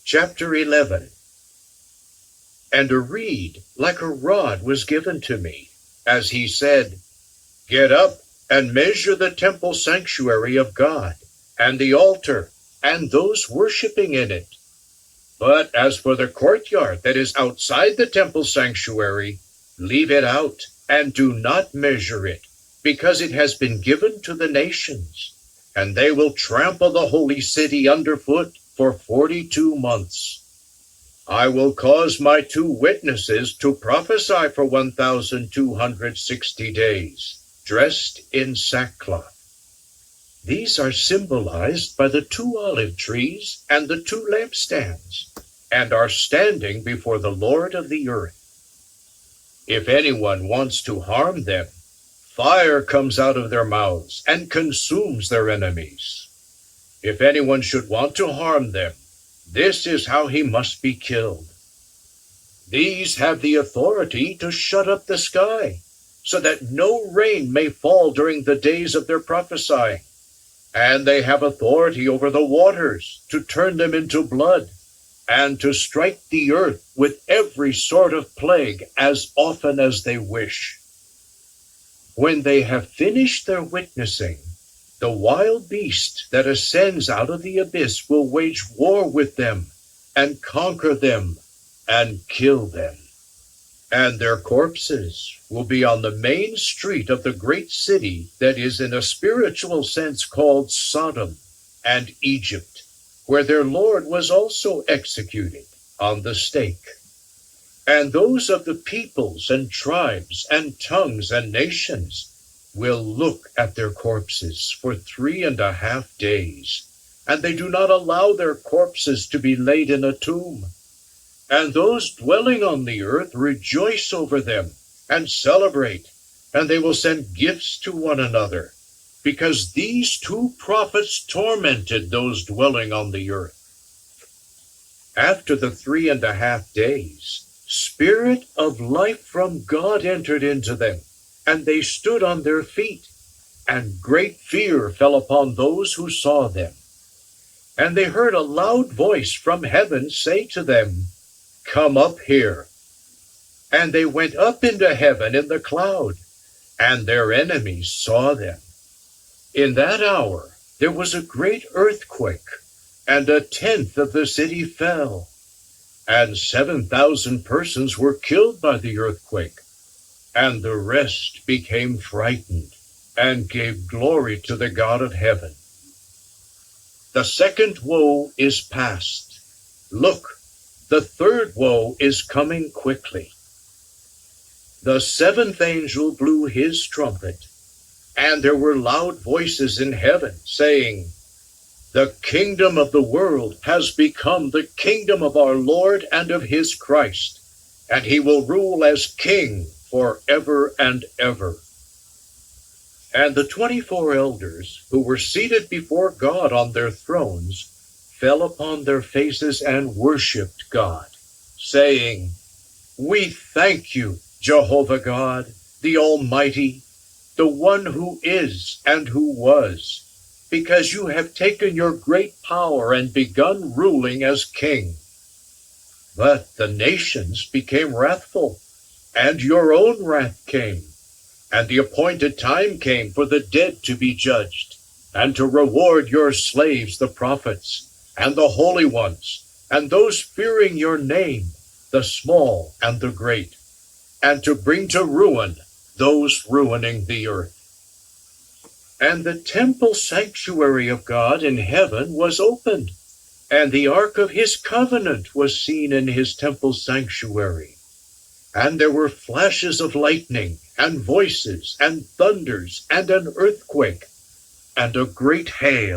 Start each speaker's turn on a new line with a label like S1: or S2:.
S1: Chapter 11. And a reed like a rod was given to me, as he said, "Get up and measure the temple sanctuary of God, and the altar, and those worshiping in it. But as for the courtyard that is outside the temple sanctuary, leave it out, and do not measure it, because it has been given to the nations, and they will trample the holy city underfoot for 42 months. I will cause my 2 witnesses to prophesy for 1,260 days, dressed in sackcloth. These are symbolized by the 2 olive trees and the 2 lampstands, and are standing before the Lord of the earth. If anyone wants to harm them, fire comes out of their mouths and consumes their enemies. If anyone should want to harm them, this is how he must be killed. These have the authority to shut up the sky, so that no rain may fall during the days of their prophesying. And they have authority over the waters to turn them into blood, and to strike the earth with every sort of plague as often as they wish. When they have finished their witnessing, the wild beast that ascends out of the abyss will wage war with them, and conquer them, and kill them. And their corpses will be on the main street of the great city that is in a spiritual sense called Sodom and Egypt, where their Lord was also executed on the stake. And those of the peoples and tribes and tongues and nations will look at their corpses for 3.5 days, and they do not allow their corpses to be laid in a tomb. And those dwelling on the earth rejoice over them and celebrate, and they will send gifts to one another, because these 2 prophets tormented those dwelling on the earth. After the 3.5 days, Spirit of life from God entered into them, and they stood on their feet, and great fear fell upon those who saw them. And they heard a loud voice from heaven say to them, "Come up here." And they went up into heaven in the cloud, and their enemies saw them. In that hour there was a great earthquake, and 1/10 of the city fell, and 7,000 persons were killed by the earthquake, and the rest became frightened and gave glory to the God of heaven. The 2nd woe is past. Look, the 3rd woe is coming quickly. The 7th angel blew his trumpet, and there were loud voices in heaven saying, "The kingdom of the world has become the kingdom of our Lord and of his Christ, and he will rule as king forever and ever." And the 24 elders who were seated before God on their thrones fell upon their faces and worshipped God, saying, "We thank you, Jehovah God, the Almighty, the one who is and who was, because you have taken your great power and begun ruling as king. But the nations became wrathful, and your own wrath came, and the appointed time came for the dead to be judged, and to reward your slaves the prophets, and the holy ones, and those fearing your name, the small and the great, and to bring to ruin those ruining the earth." And the temple sanctuary of God in heaven was opened, and the ark of his covenant was seen in his temple sanctuary. And there were flashes of lightning, and voices, and thunders, and an earthquake, and a great hail.